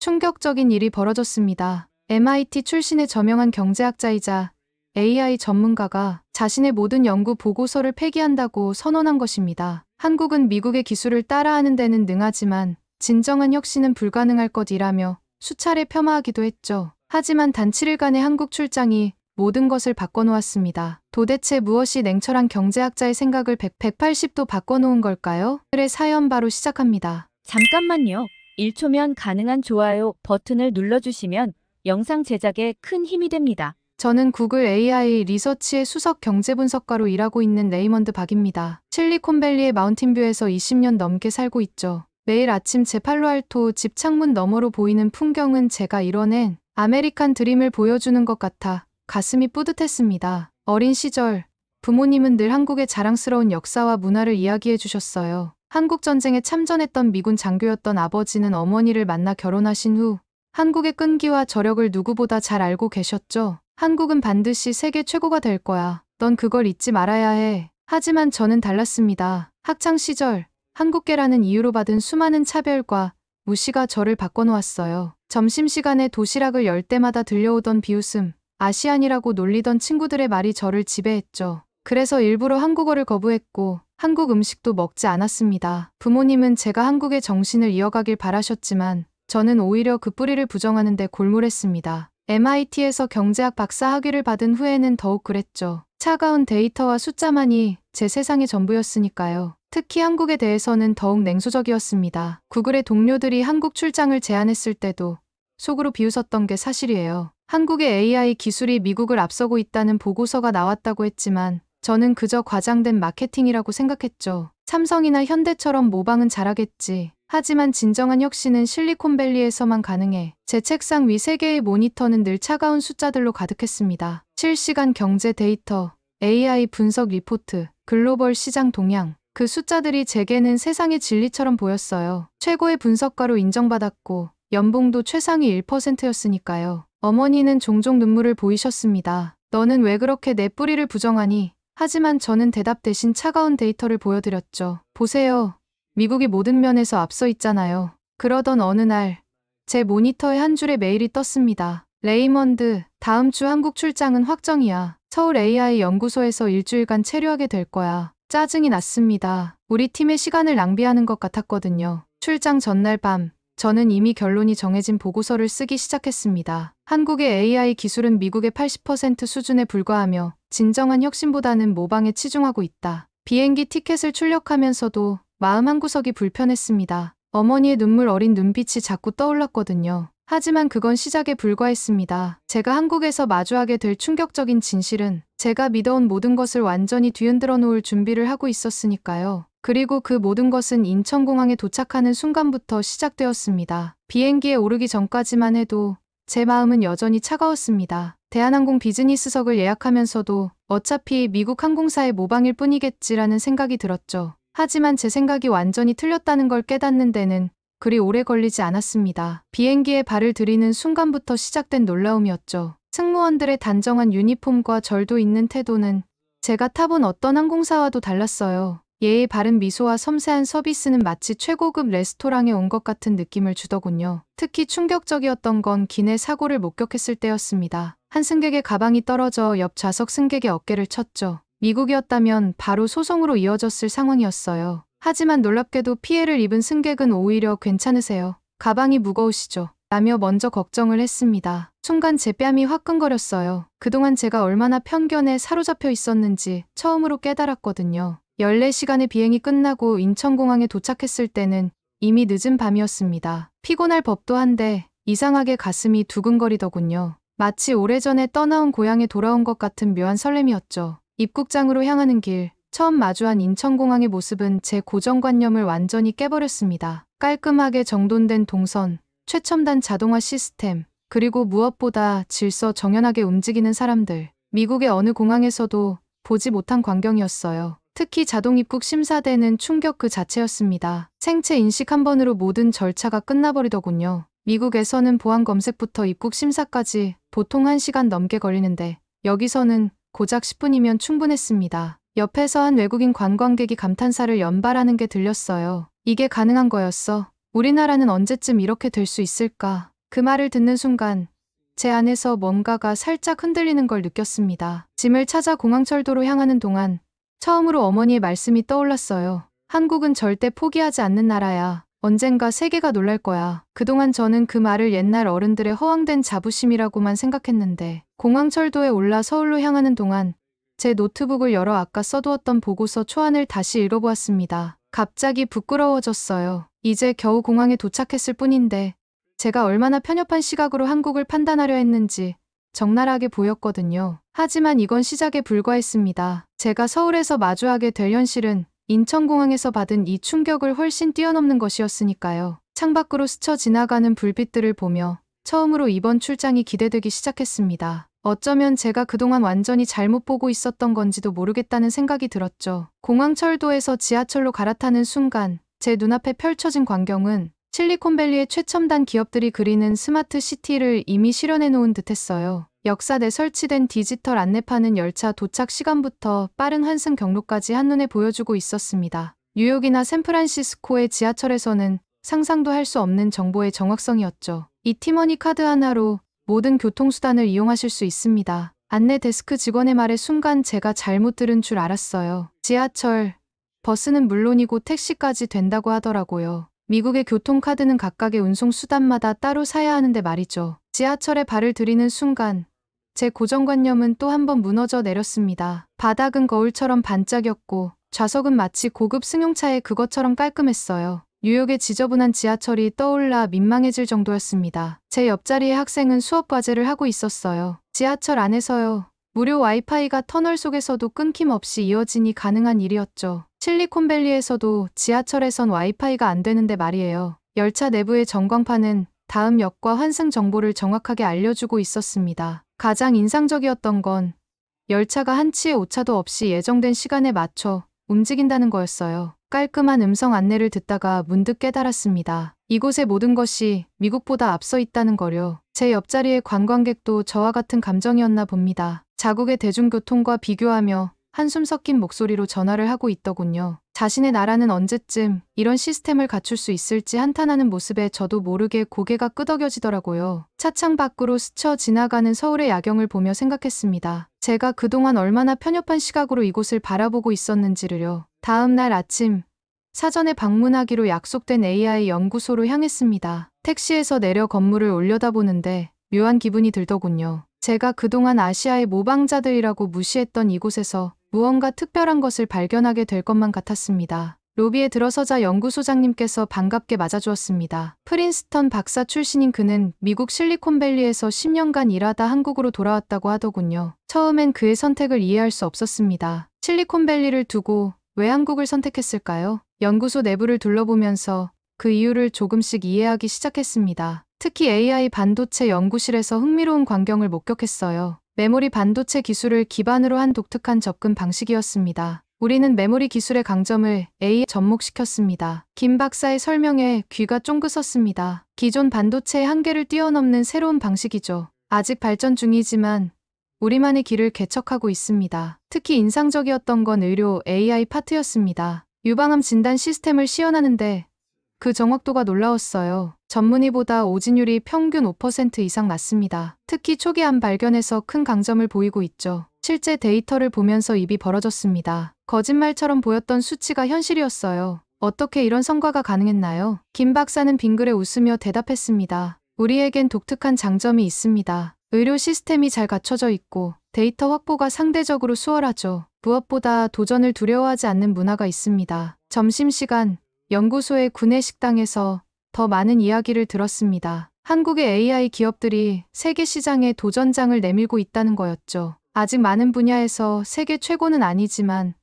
충격적인 일이 벌어졌습니다. MIT 출신의 저명한 경제학자이자 AI 전문가가 자신의 모든 연구 보고서를 폐기한다고 선언한 것입니다. 한국은 미국의 기술을 따라하는 데는 능하지만 진정한 혁신은 불가능할 것이라며 수차례 폄하하기도 했죠. 하지만 단 7일간의 한국 출장이 모든 것을 바꿔놓았습니다. 도대체 무엇이 냉철한 경제학자의 생각을 180도 바꿔놓은 걸까요? 오늘의 사연 바로 시작합니다. 잠깐만요. 1초면 가능한 좋아요 버튼을 눌러주시면 영상 제작에 큰 힘이 됩니다. 저는 구글 AI 리서치의 수석 경제분석가로 일하고 있는 레이먼드 박입니다. 실리콘밸리의 마운틴뷰에서 20년 넘게 살고 있죠. 매일 아침 제 팔로알토 집 창문 너머로 보이는 풍경은 제가 이뤄낸 아메리칸 드림을 보여주는 것 같아 가슴이 뿌듯했습니다. 어린 시절 부모님은 늘 한국의 자랑스러운 역사와 문화를 이야기해 주셨어요. 한국전쟁에 참전했던 미군 장교였던 아버지는 어머니를 만나 결혼하신 후 한국의 끈기와 저력을 누구보다 잘 알고 계셨죠. 한국은 반드시 세계 최고가 될 거야. 넌 그걸 잊지 말아야 해. 하지만 저는 달랐습니다. 학창시절 한국계라는 이유로 받은 수많은 차별과 무시가 저를 바꿔놓았어요. 점심시간에 도시락을 열 때마다 들려오던 비웃음, 아시안이라고 놀리던 친구들의 말이 저를 지배했죠. 그래서 일부러 한국어를 거부했고 한국 음식도 먹지 않았습니다. 부모님은 제가 한국의 정신을 이어가길 바라셨지만 저는 오히려 그 뿌리를 부정하는 데 골몰했습니다. MIT에서 경제학 박사 학위를 받은 후에는 더욱 그랬죠. 차가운 데이터와 숫자만이 제 세상의 전부였으니까요. 특히 한국에 대해서는 더욱 냉소적이었습니다. 구글의 동료들이 한국 출장을 제안했을 때도 속으로 비웃었던 게 사실이에요. 한국의 AI 기술이 미국을 앞서고 있다는 보고서가 나왔다고 했지만 저는 그저 과장된 마케팅이라고 생각했죠. 삼성이나 현대처럼 모방은 잘하겠지. 하지만 진정한 혁신은 실리콘밸리에서만 가능해. 제 책상 위 3개의 모니터는 늘 차가운 숫자들로 가득했습니다. 실시간 경제 데이터, AI 분석 리포트, 글로벌 시장 동향. 그 숫자들이 제게는 세상의 진리처럼 보였어요. 최고의 분석가로 인정받았고 연봉도 최상위 1%였으니까요. 어머니는 종종 눈물을 보이셨습니다. 너는 왜 그렇게 내 뿌리를 부정하니? 하지만 저는 대답 대신 차가운 데이터를 보여드렸죠. 보세요. 미국이 모든 면에서 앞서 있잖아요. 그러던 어느 날, 제 모니터에 한 줄의 메일이 떴습니다. 레이먼드, 다음 주 한국 출장은 확정이야. 서울 AI 연구소에서 일주일간 체류하게 될 거야. 짜증이 났습니다. 우리 팀의 시간을 낭비하는 것 같았거든요. 출장 전날 밤, 저는 이미 결론이 정해진 보고서를 쓰기 시작했습니다. 한국의 AI 기술은 미국의 80% 수준에 불과하며 진정한 혁신보다는 모방에 치중하고 있다. 비행기 티켓을 출력하면서도 마음 한구석이 불편했습니다. 어머니의 눈물 어린 눈빛이 자꾸 떠올랐거든요. 하지만 그건 시작에 불과했습니다. 제가 한국에서 마주하게 될 충격적인 진실은 제가 믿어온 모든 것을 완전히 뒤흔들어 놓을 준비를 하고 있었으니까요. 그리고 그 모든 것은 인천공항에 도착하는 순간부터 시작되었습니다. 비행기에 오르기 전까지만 해도 제 마음은 여전히 차가웠습니다. 대한항공 비즈니스석을 예약하면서도 어차피 미국 항공사의 모방일 뿐이겠지라는 생각이 들었죠. 하지만 제 생각이 완전히 틀렸다는 걸 깨닫는 데는 그리 오래 걸리지 않았습니다. 비행기에 발을 들이는 순간부터 시작된 놀라움이었죠. 승무원들의 단정한 유니폼과 절도 있는 태도는 제가 타본 어떤 항공사와도 달랐어요. 예의 바른 미소와 섬세한 서비스는 마치 최고급 레스토랑에 온 것 같은 느낌을 주더군요. 특히 충격적이었던 건 기내 사고를 목격했을 때였습니다. 한 승객의 가방이 떨어져 옆 좌석 승객의 어깨를 쳤죠. 미국이었다면 바로 소송으로 이어졌을 상황이었어요. 하지만 놀랍게도 피해를 입은 승객은 오히려 괜찮으세요. 가방이 무거우시죠? 라며 먼저 걱정을 했습니다. 순간 제 뺨이 화끈거렸어요. 그동안 제가 얼마나 편견에 사로잡혀 있었는지 처음으로 깨달았거든요. 14시간의 비행이 끝나고 인천공항에 도착했을 때는 이미 늦은 밤이었습니다. 피곤할 법도 한데 이상하게 가슴이 두근거리더군요. 마치 오래전에 떠나온 고향에 돌아온 것 같은 묘한 설렘이었죠. 입국장으로 향하는 길, 처음 마주한 인천공항의 모습은 제 고정관념을 완전히 깨버렸습니다. 깔끔하게 정돈된 동선, 최첨단 자동화 시스템, 그리고 무엇보다 질서정연하게 움직이는 사람들. 미국의 어느 공항에서도 보지 못한 광경이었어요. 특히 자동 입국 심사대는 충격 그 자체였습니다. 생체 인식 한 번으로 모든 절차가 끝나버리더군요. 미국에서는 보안 검색부터 입국 심사까지 보통 1시간 넘게 걸리는데 여기서는 고작 10분이면 충분했습니다. 옆에서 한 외국인 관광객이 감탄사를 연발하는 게 들렸어요. 이게 가능한 거였어? 우리나라는 언제쯤 이렇게 될 수 있을까? 그 말을 듣는 순간 제 안에서 뭔가가 살짝 흔들리는 걸 느꼈습니다. 짐을 찾아 공항철도로 향하는 동안 처음으로 어머니의 말씀이 떠올랐어요. 한국은 절대 포기하지 않는 나라야. 언젠가 세계가 놀랄 거야. 그동안 저는 그 말을 옛날 어른들의 허황된 자부심이라고만 생각했는데 공항철도에 올라 서울로 향하는 동안 제 노트북을 열어 아까 써두었던 보고서 초안을 다시 읽어보았습니다. 갑자기 부끄러워졌어요. 이제 겨우 공항에 도착했을 뿐인데 제가 얼마나 편협한 시각으로 한국을 판단하려 했는지 적나라하게 보였거든요. 하지만 이건 시작에 불과했습니다. 제가 서울에서 마주하게 될 현실은 인천공항에서 받은 이 충격을 훨씬 뛰어넘는 것이었으니까요. 창밖으로 스쳐 지나가는 불빛들을 보며 처음으로 이번 출장이 기대되기 시작했습니다. 어쩌면 제가 그동안 완전히 잘못 보고 있었던 건지도 모르겠다는 생각이 들었죠. 공항철도에서 지하철로 갈아타는 순간 제 눈앞에 펼쳐진 광경은 실리콘밸리의 최첨단 기업들이 그리는 스마트 시티를 이미 실현해 놓은 듯했어요. 역사대 설치된 디지털 안내판은 열차 도착 시간부터 빠른 환승 경로까지 한눈에 보여주고 있었습니다. 뉴욕이나 샌프란시스코의 지하철에서는 상상도 할 수 없는 정보의 정확성이었죠. 이 티머니 카드 하나로 모든 교통수단을 이용하실 수 있습니다. 안내 데스크 직원의 말에 순간 제가 잘못 들은 줄 알았어요. 지하철, 버스는 물론이고 택시까지 된다고 하더라고요. 미국의 교통카드는 각각의 운송수단마다 따로 사야 하는데 말이죠. 지하철에 발을 들이는 순간 제 고정관념은 또 한 번 무너져 내렸습니다. 바닥은 거울처럼 반짝였고 좌석은 마치 고급 승용차의 그것처럼 깔끔했어요. 뉴욕의 지저분한 지하철이 떠올라 민망해질 정도였습니다. 제 옆자리의 학생은 수업 과제를 하고 있었어요. 지하철 안에서요. 무료 와이파이가 터널 속에서도 끊김없이 이어지니 가능한 일이었죠. 실리콘밸리에서도 지하철에선 와이파이가 안 되는데 말이에요. 열차 내부의 전광판은 다음 역과 환승 정보를 정확하게 알려주고 있었습니다. 가장 인상적이었던 건 열차가 한치의 오차도 없이 예정된 시간에 맞춰 움직인다는 거였어요. 깔끔한 음성 안내를 듣다가 문득 깨달았습니다. 이곳의 모든 것이 미국보다 앞서 있다는 거요. 제 옆자리의 관광객도 저와 같은 감정이었나 봅니다. 자국의 대중교통과 비교하며 한숨 섞인 목소리로 전화를 하고 있더군요. 자신의 나라는 언제쯤 이런 시스템을 갖출 수 있을지 한탄하는 모습에 저도 모르게 고개가 끄덕여지더라고요. 차창 밖으로 스쳐 지나가는 서울의 야경을 보며 생각했습니다. 제가 그동안 얼마나 편협한 시각으로 이곳을 바라보고 있었는지를요. 다음 날 아침, 사전에 방문하기로 약속된 AI 연구소로 향했습니다. 택시에서 내려 건물을 올려다보는데 묘한 기분이 들더군요. 제가 그동안 아시아의 모방자들이라고 무시했던 이곳에서 무언가 특별한 것을 발견하게 될 것만 같았습니다. 로비에 들어서자 연구소장님께서 반갑게 맞아주었습니다. 프린스턴 박사 출신인 그는 미국 실리콘밸리에서 10년간 일하다 한국으로 돌아왔다고 하더군요. 처음엔 그의 선택을 이해할 수 없었습니다. 실리콘밸리를 두고 왜 한국을 선택했을까요? 연구소 내부를 둘러보면서 그 이유를 조금씩 이해하기 시작했습니다. 특히 AI 반도체 연구실에서 흥미로운 광경을 목격했어요. 메모리 반도체 기술을 기반으로 한 독특한 접근 방식이었습니다. 우리는 메모리 기술의 강점을 A에 접목시켰습니다. 김 박사의 설명에 귀가 쫑긋었습니다. 기존 반도체의 한계를 뛰어넘는 새로운 방식이죠. 아직 발전 중이지만 우리만의 길을 개척하고 있습니다. 특히 인상적이었던 건 의료 AI 파트였습니다. 유방암 진단 시스템을 시연하는데 그 정확도가 놀라웠어요. 전문의보다 오진율이 평균 5% 이상 낮습니다. 특히 초기 암 발견에서 큰 강점을 보이고 있죠. 실제 데이터를 보면서 입이 벌어졌습니다. 거짓말처럼 보였던 수치가 현실이었어요. 어떻게 이런 성과가 가능했나요? 김 박사는 빙그레 웃으며 대답했습니다. 우리에겐 독특한 장점이 있습니다. 의료 시스템이 잘 갖춰져 있고 데이터 확보가 상대적으로 수월하죠. 무엇보다 도전을 두려워하지 않는 문화가 있습니다. 점심시간 연구소의 구내식당에서 더 많은 이야기를 들었습니다. 한국의 AI 기업들이 세계 시장에 도전장을 내밀고 있다는 거였죠. 아직 많은 분야에서 세계 최고는 아니지만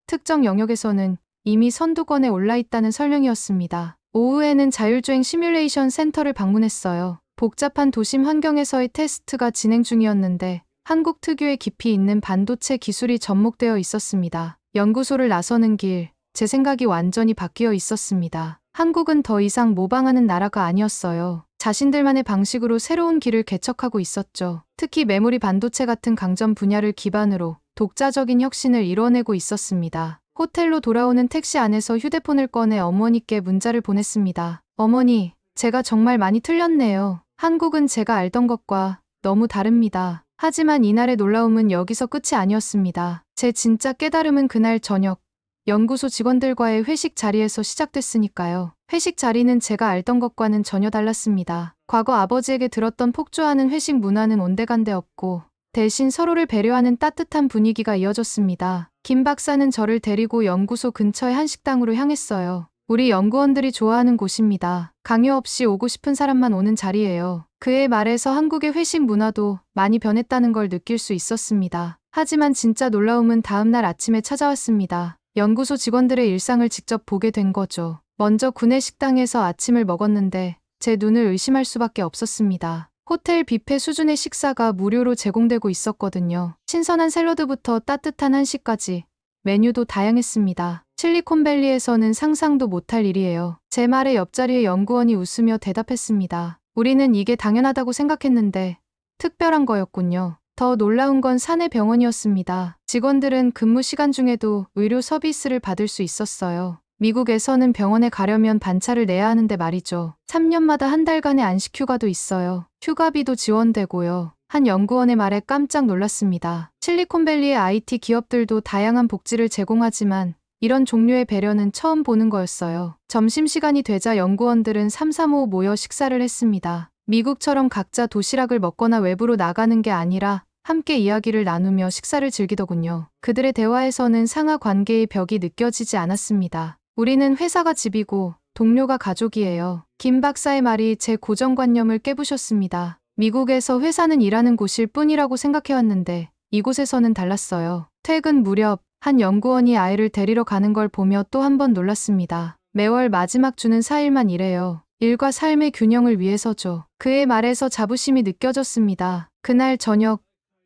특정 영역에서는 이미 선두권에 올라 있다는 설명이었습니다. 오후에는 자율주행 시뮬레이션 센터를 방문했어요. 복잡한 도심 환경에서의 테스트가 진행 중이었는데 한국 특유의 깊이 있는 반도체 기술이 접목되어 있었습니다. 연구소를 나서는 길, 제 생각이 완전히 바뀌어 있었습니다. 한국은 더 이상 모방하는 나라가 아니었어요. 자신들만의 방식으로 새로운 길을 개척하고 있었죠. 특히 메모리 반도체 같은 강점 분야를 기반으로 독자적인 혁신을 이뤄내고 있었습니다. 호텔로 돌아오는 택시 안에서 휴대폰을 꺼내 어머니께 문자를 보냈습니다. 어머니, 제가 정말 많이 틀렸네요. 한국은 제가 알던 것과 너무 다릅니다. 하지만 이날의 놀라움은 여기서 끝이 아니었습니다. 제 진짜 깨달음은 그날 저녁 연구소 직원들과의 회식 자리에서 시작됐으니까요. 회식 자리는 제가 알던 것과는 전혀 달랐습니다. 과거 아버지에게 들었던 폭주하는 회식 문화는 온데간데 없고 대신 서로를 배려하는 따뜻한 분위기가 이어졌습니다. 김 박사는 저를 데리고 연구소 근처의 한 식당으로 향했어요. 우리 연구원들이 좋아하는 곳입니다. 강요 없이 오고 싶은 사람만 오는 자리예요. 그의 말에서 한국의 회식 문화도 많이 변했다는 걸 느낄 수 있었습니다. 하지만 진짜 놀라움은 다음 날 아침에 찾아왔습니다. 연구소 직원들의 일상을 직접 보게 된 거죠. 먼저 구내 식당에서 아침을 먹었는데 제 눈을 의심할 수밖에 없었습니다. 호텔 뷔페 수준의 식사가 무료로 제공되고 있었거든요. 신선한 샐러드부터 따뜻한 한식까지 메뉴도 다양했습니다. 실리콘밸리에서는 상상도 못할 일이에요. 제 말에 옆자리의 연구원이 웃으며 대답했습니다. 우리는 이게 당연하다고 생각했는데 특별한 거였군요. 더 놀라운 건 사내 병원이었습니다. 직원들은 근무 시간 중에도 의료 서비스를 받을 수 있었어요. 미국에서는 병원에 가려면 반차를 내야 하는데 말이죠. 3년마다 한 달간의 안식 휴가도 있어요. 휴가비도 지원되고요. 한 연구원의 말에 깜짝 놀랐습니다. 실리콘밸리의 IT 기업들도 다양한 복지를 제공하지만 이런 종류의 배려는 처음 보는 거였어요. 점심시간이 되자 연구원들은 삼삼오오 모여 식사를 했습니다. 미국처럼 각자 도시락을 먹거나 외부로 나가는 게 아니라 함께 이야기를 나누며 식사를 즐기더군요. 그들의 대화에서는 상하 관계의 벽이 느껴지지 않았습니다. 우리는 회사가 집이고 동료가 가족이에요. 김 박사의 말이 제 고정관념을 깨부셨습니다. 미국에서 회사는 일하는 곳일 뿐이라고 생각해왔는데 이곳에서는 달랐어요. 퇴근 무렵 한 연구원이 아이를 데리러 가는 걸 보며 또 한 번 놀랐습니다. 매월 마지막 주는 4일만 일해요. 일과 삶의 균형을 위해서죠. 그의 말에서 자부심이 느껴졌습니다. 그날 저녁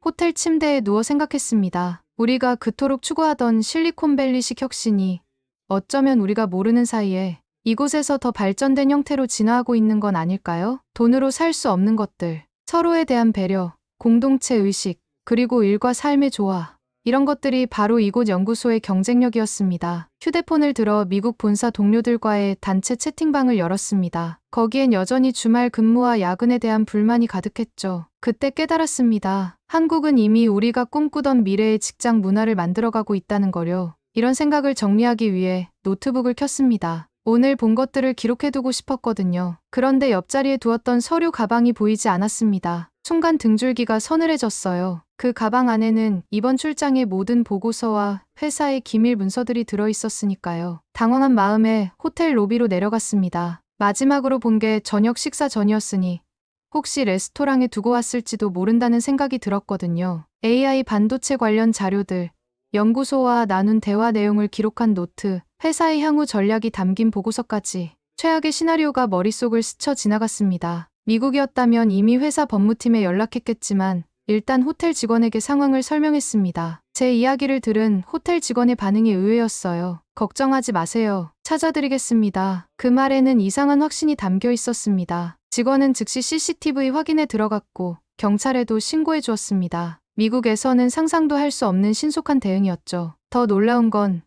호텔 침대에 누워 생각했습니다. 우리가 그토록 추구하던 실리콘밸리식 혁신이 어쩌면 우리가 모르는 사이에 이곳에서 더 발전된 형태로 진화하고 있는 건 아닐까요? 돈으로 살 수 없는 것들, 서로에 대한 배려, 공동체 의식, 그리고 일과 삶의 조화. 이런 것들이 바로 이곳 연구소의 경쟁력이었습니다. 휴대폰을 들어 미국 본사 동료들과의 단체 채팅방을 열었습니다. 거기엔 여전히 주말 근무와 야근에 대한 불만이 가득했죠. 그때 깨달았습니다. 한국은 이미 우리가 꿈꾸던 미래의 직장 문화를 만들어가고 있다는 거요. 이런 생각을 정리하기 위해 노트북을 켰습니다. 오늘 본 것들을 기록해두고 싶었거든요. 그런데 옆자리에 두었던 서류 가방이 보이지 않았습니다. 순간 등줄기가 서늘해졌어요. 그 가방 안에는 이번 출장의 모든 보고서와 회사의 기밀 문서들이 들어있었으니까요. 당황한 마음에 호텔 로비로 내려갔습니다. 마지막으로 본 게 저녁 식사 전이었으니 혹시 레스토랑에 두고 왔을지도 모른다는 생각이 들었거든요. AI 반도체 관련 자료들, 연구소와 나눈 대화 내용을 기록한 노트, 회사의 향후 전략이 담긴 보고서까지 최악의 시나리오가 머릿속을 스쳐 지나갔습니다. 미국이었다면 이미 회사 법무팀에 연락했겠지만 일단 호텔 직원에게 상황을 설명했습니다. 제 이야기를 들은 호텔 직원의 반응이 의외였어요. 걱정하지 마세요. 찾아드리겠습니다. 그 말에는 이상한 확신이 담겨 있었습니다. 직원은 즉시 CCTV 확인에 들어갔고 경찰에도 신고해 주었습니다. 미국에서는 상상도 할 수 없는 신속한 대응이었죠. 더 놀라운 건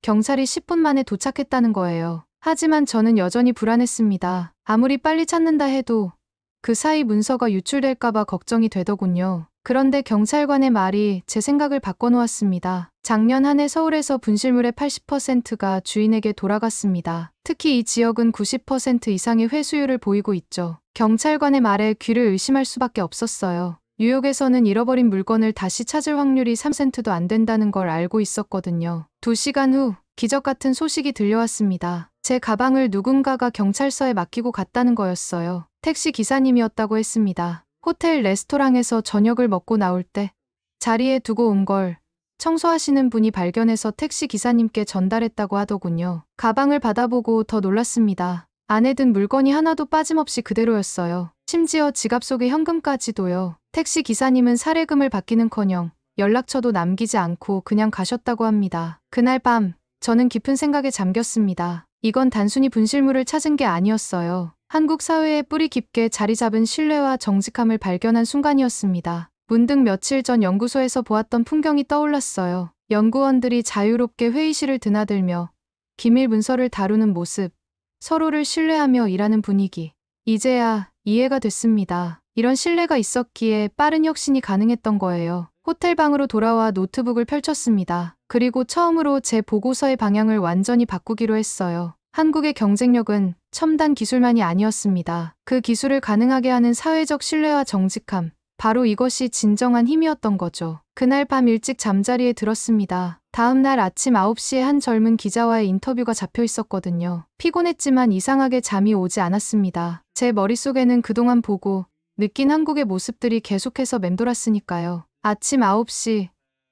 경찰이 10분 만에 도착했다는 거예요. 하지만 저는 여전히 불안했습니다. 아무리 빨리 찾는다 해도 그 사이 문서가 유출될까봐 걱정이 되더군요. 그런데 경찰관의 말이 제 생각을 바꿔놓았습니다. 작년 한 해 서울에서 분실물의 80%가 주인에게 돌아갔습니다. 특히 이 지역은 90% 이상의 회수율을 보이고 있죠. 경찰관의 말에 귀를 의심할 수밖에 없었어요. 뉴욕에서는 잃어버린 물건을 다시 찾을 확률이 3%도 안 된다는 걸 알고 있었거든요. 2시간 후 기적 같은 소식이 들려왔습니다. 제 가방을 누군가가 경찰서에 맡기고 갔다는 거였어요. 택시 기사님이었다고 했습니다. 호텔 레스토랑에서 저녁을 먹고 나올 때 자리에 두고 온 걸 청소하시는 분이 발견해서 택시 기사님께 전달했다고 하더군요. 가방을 받아보고 더 놀랐습니다. 안에 든 물건이 하나도 빠짐없이 그대로였어요. 심지어 지갑 속의 현금까지도요. 택시 기사님은 사례금을 받기는커녕 연락처도 남기지 않고 그냥 가셨다고 합니다. 그날 밤 저는 깊은 생각에 잠겼습니다. 이건 단순히 분실물을 찾은 게 아니었어요. 한국 사회에 뿌리 깊게 자리 잡은 신뢰와 정직함을 발견한 순간이었습니다. 문득 며칠 전 연구소에서 보았던 풍경이 떠올랐어요. 연구원들이 자유롭게 회의실을 드나들며 기밀 문서를 다루는 모습, 서로를 신뢰하며 일하는 분위기. 이제야 이해가 됐습니다. 이런 신뢰가 있었기에 빠른 혁신이 가능했던 거예요. 호텔 방으로 돌아와 노트북을 펼쳤습니다. 그리고 처음으로 제 보고서의 방향을 완전히 바꾸기로 했어요. 한국의 경쟁력은 첨단 기술만이 아니었습니다. 그 기술을 가능하게 하는 사회적 신뢰와 정직함. 바로 이것이 진정한 힘이었던 거죠. 그날 밤 일찍 잠자리에 들었습니다. 다음 날 아침 9시에 한 젊은 기자와의 인터뷰가 잡혀 있었거든요. 피곤했지만 이상하게 잠이 오지 않았습니다. 제 머릿속에는 그동안 보고 느낀 한국의 모습들이 계속해서 맴돌았으니까요. 아침 9시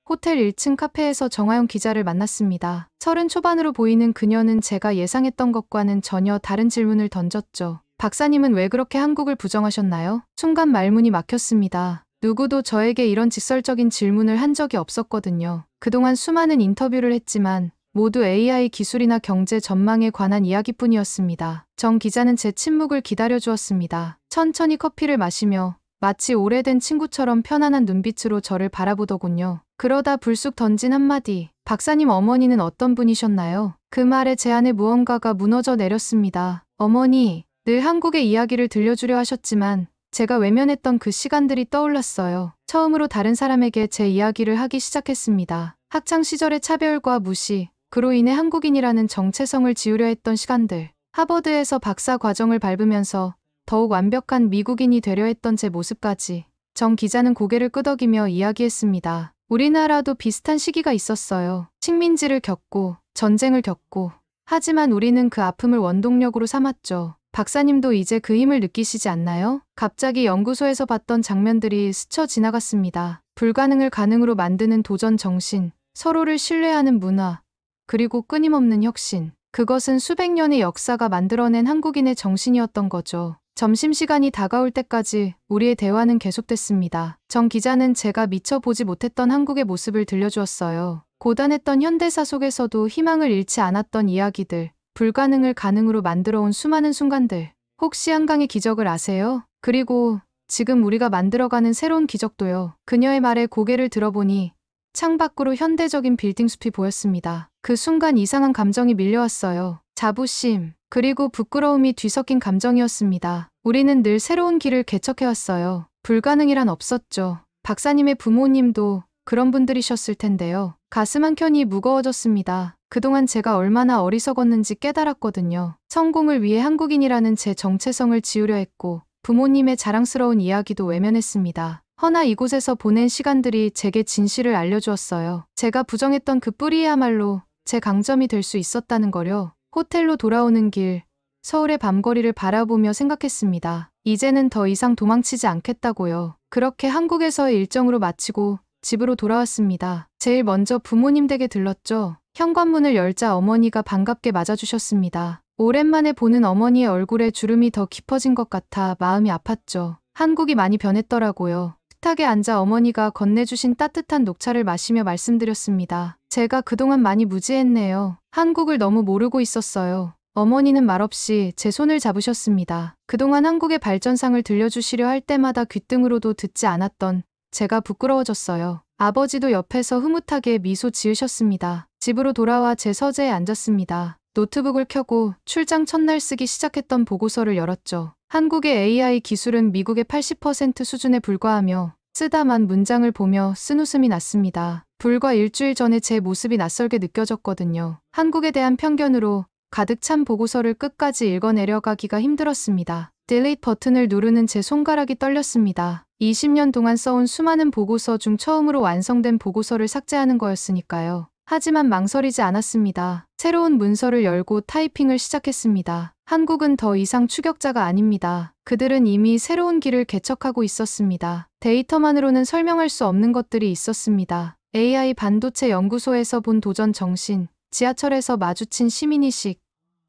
호텔 1층 카페에서 정하영 기자를 만났습니다. 30 초반으로 보이는 그녀는 제가 예상했던 것과는 전혀 다른 질문을 던졌죠. 박사님은 왜 그렇게 한국을 부정하셨나요? 순간 말문이 막혔습니다. 누구도 저에게 이런 직설적인 질문을 한 적이 없었거든요. 그동안 수많은 인터뷰를 했지만 모두 AI 기술이나 경제 전망에 관한 이야기뿐이었습니다. 정 기자는 제 침묵을 기다려주었습니다. 천천히 커피를 마시며 마치 오래된 친구처럼 편안한 눈빛으로 저를 바라보더군요. 그러다 불쑥 던진 한마디. 박사님 어머니는 어떤 분이셨나요? 그 말에 제 안에 무언가가 무너져 내렸습니다. 어머니, 늘 한국의 이야기를 들려주려 하셨지만 제가 외면했던 그 시간들이 떠올랐어요. 처음으로 다른 사람에게 제 이야기를 하기 시작했습니다. 학창 시절의 차별과 무시, 그로 인해 한국인이라는 정체성을 지우려 했던 시간들. 하버드에서 박사 과정을 밟으면서 더욱 완벽한 미국인이 되려 했던 제 모습까지. 정 기자는 고개를 끄덕이며 이야기했습니다. 우리나라도 비슷한 시기가 있었어요. 식민지를 겪고 전쟁을 겪고. 하지만 우리는 그 아픔을 원동력으로 삼았죠. 박사님도 이제 그 힘을 느끼시지 않나요? 갑자기 연구소에서 봤던 장면들이 스쳐 지나갔습니다. 불가능을 가능으로 만드는 도전 정신, 서로를 신뢰하는 문화, 그리고 끊임없는 혁신. 그것은 수백 년의 역사가 만들어낸 한국인의 정신이었던 거죠. 점심시간이 다가올 때까지 우리의 대화는 계속됐습니다. 정 기자는 제가 미처 보지 못했던 한국의 모습을 들려주었어요. 고단했던 현대사 속에서도 희망을 잃지 않았던 이야기들, 불가능을 가능으로 만들어온 수많은 순간들. 혹시 한강의 기적을 아세요? 그리고 지금 우리가 만들어가는 새로운 기적도요. 그녀의 말에 고개를 들어보니 창밖으로 현대적인 빌딩 숲이 보였습니다. 그 순간 이상한 감정이 밀려왔어요. 자부심, 그리고 부끄러움이 뒤섞인 감정이었습니다. 우리는 늘 새로운 길을 개척해왔어요. 불가능이란 없었죠. 박사님의 부모님도 그런 분들이셨을 텐데요. 가슴 한켠이 무거워졌습니다. 그동안 제가 얼마나 어리석었는지 깨달았거든요. 성공을 위해 한국인이라는 제 정체성을 지우려 했고 부모님의 자랑스러운 이야기도 외면했습니다. 허나 이곳에서 보낸 시간들이 제게 진실을 알려주었어요. 제가 부정했던 그 뿌리야말로 제 강점이 될 수 있었다는 거요. 호텔로 돌아오는 길, 서울의 밤거리를 바라보며 생각했습니다. 이제는 더 이상 도망치지 않겠다고요. 그렇게 한국에서의 일정으로 마치고 집으로 돌아왔습니다. 제일 먼저 부모님 댁에 들렀죠. 현관문을 열자 어머니가 반갑게 맞아주셨습니다. 오랜만에 보는 어머니의 얼굴에 주름이 더 깊어진 것 같아 마음이 아팠죠. 한국이 많이 변했더라고요. 식탁에 앉아 어머니가 건네주신 따뜻한 녹차를 마시며 말씀드렸습니다. 제가 그동안 많이 무지했네요. 한국을 너무 모르고 있었어요. 어머니는 말없이 제 손을 잡으셨습니다. 그동안 한국의 발전상을 들려주시려 할 때마다 귓등으로도 듣지 않았던 제가 부끄러워졌어요. 아버지도 옆에서 흐뭇하게 미소 지으셨습니다. 집으로 돌아와 제 서재에 앉았습니다. 노트북을 켜고 출장 첫날 쓰기 시작했던 보고서를 열었죠. 한국의 AI 기술은 미국의 80% 수준에 불과하며 쓰다만 문장을 보며 쓴웃음이 났습니다. 불과 일주일 전에 제 모습이 낯설게 느껴졌거든요. 한국에 대한 편견으로 가득 찬 보고서를 끝까지 읽어내려가기가 힘들었습니다. 딜리트 버튼을 누르는 제 손가락이 떨렸습니다. 20년 동안 써온 수많은 보고서 중 처음으로 완성된 보고서를 삭제하는 거였으니까요. 하지만 망설이지 않았습니다. 새로운 문서를 열고 타이핑을 시작했습니다. 한국은 더 이상 추격자가 아닙니다. 그들은 이미 새로운 길을 개척하고 있었습니다. 데이터만으로는 설명할 수 없는 것들이 있었습니다. AI 반도체 연구소에서 본 도전 정신, 지하철에서 마주친 시민의식,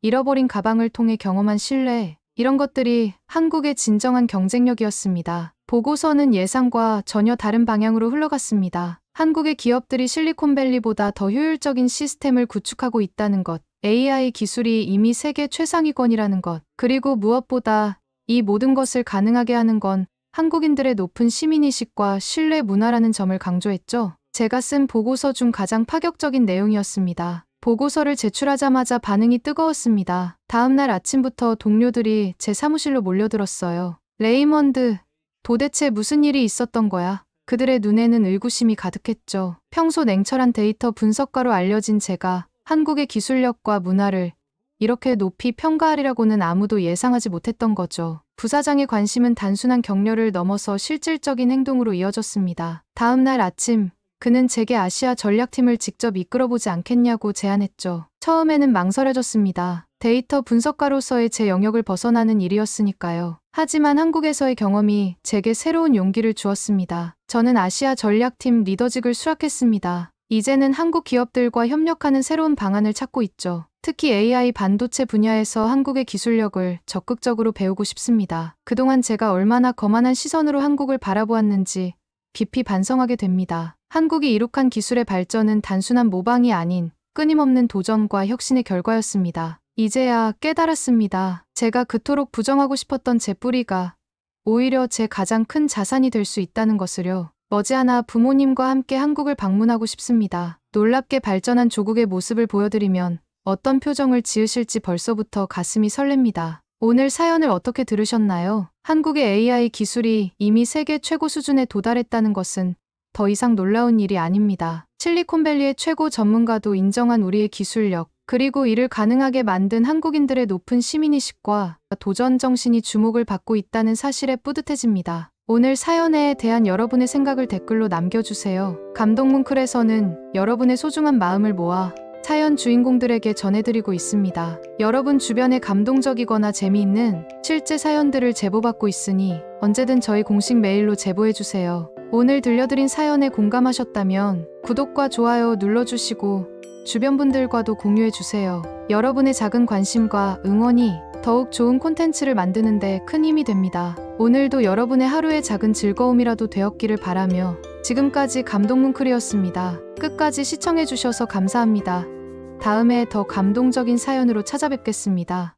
잃어버린 가방을 통해 경험한 신뢰, 이런 것들이 한국의 진정한 경쟁력이었습니다. 보고서는 예상과 전혀 다른 방향으로 흘러갔습니다. 한국의 기업들이 실리콘밸리보다 더 효율적인 시스템을 구축하고 있다는 것, AI 기술이 이미 세계 최상위권이라는 것, 그리고 무엇보다 이 모든 것을 가능하게 하는 건 한국인들의 높은 시민의식과 신뢰 문화라는 점을 강조했죠. 제가 쓴 보고서 중 가장 파격적인 내용이었습니다. 보고서를 제출하자마자 반응이 뜨거웠습니다. 다음 날 아침부터 동료들이 제 사무실로 몰려들었어요. 레이먼드, 도대체 무슨 일이 있었던 거야? 그들의 눈에는 의구심이 가득했죠. 평소 냉철한 데이터 분석가로 알려진 제가 한국의 기술력과 문화를 이렇게 높이 평가하리라고는 아무도 예상하지 못했던 거죠. 부사장의 관심은 단순한 격려를 넘어서 실질적인 행동으로 이어졌습니다. 다음 날 아침, 그는 제게 아시아 전략팀을 직접 이끌어보지 않겠냐고 제안했죠. 처음에는 망설여졌습니다. 데이터 분석가로서의 제 영역을 벗어나는 일이었으니까요. 하지만 한국에서의 경험이 제게 새로운 용기를 주었습니다. 저는 아시아 전략팀 리더직을 수락했습니다. 이제는 한국 기업들과 협력하는 새로운 방안을 찾고 있죠. 특히 AI 반도체 분야에서 한국의 기술력을 적극적으로 배우고 싶습니다. 그동안 제가 얼마나 거만한 시선으로 한국을 바라보았는지 깊이 반성하게 됩니다. 한국이 이룩한 기술의 발전은 단순한 모방이 아닌 끊임없는 도전과 혁신의 결과였습니다. 이제야 깨달았습니다. 제가 그토록 부정하고 싶었던 제 뿌리가 오히려 제 가장 큰 자산이 될 수 있다는 것을요. 머지않아 부모님과 함께 한국을 방문하고 싶습니다. 놀랍게 발전한 조국의 모습을 보여드리면 어떤 표정을 지으실지 벌써부터 가슴이 설렙니다. 오늘 사연을 어떻게 들으셨나요? 한국의 AI 기술이 이미 세계 최고 수준에 도달했다는 것은 더 이상 놀라운 일이 아닙니다. 실리콘밸리의 최고 전문가도 인정한 우리의 기술력, 그리고 이를 가능하게 만든 한국인들의 높은 시민의식과 도전 정신이 주목을 받고 있다는 사실에 뿌듯해집니다. 오늘 사연에 대한 여러분의 생각을 댓글로 남겨주세요. 감동뭉클에서는 여러분의 소중한 마음을 모아 사연 주인공들에게 전해드리고 있습니다. 여러분 주변에 감동적이거나 재미있는 실제 사연들을 제보받고 있으니 언제든 저희 공식 메일로 제보해주세요. 오늘 들려드린 사연에 공감하셨다면 구독과 좋아요 눌러주시고 주변 분들과도 공유해주세요. 여러분의 작은 관심과 응원이 더욱 좋은 콘텐츠를 만드는 데 큰 힘이 됩니다. 오늘도 여러분의 하루의 작은 즐거움이라도 되었기를 바라며 지금까지 감동뭉클이었습니다. 끝까지 시청해주셔서 감사합니다. 다음에 더 감동적인 사연으로 찾아뵙겠습니다.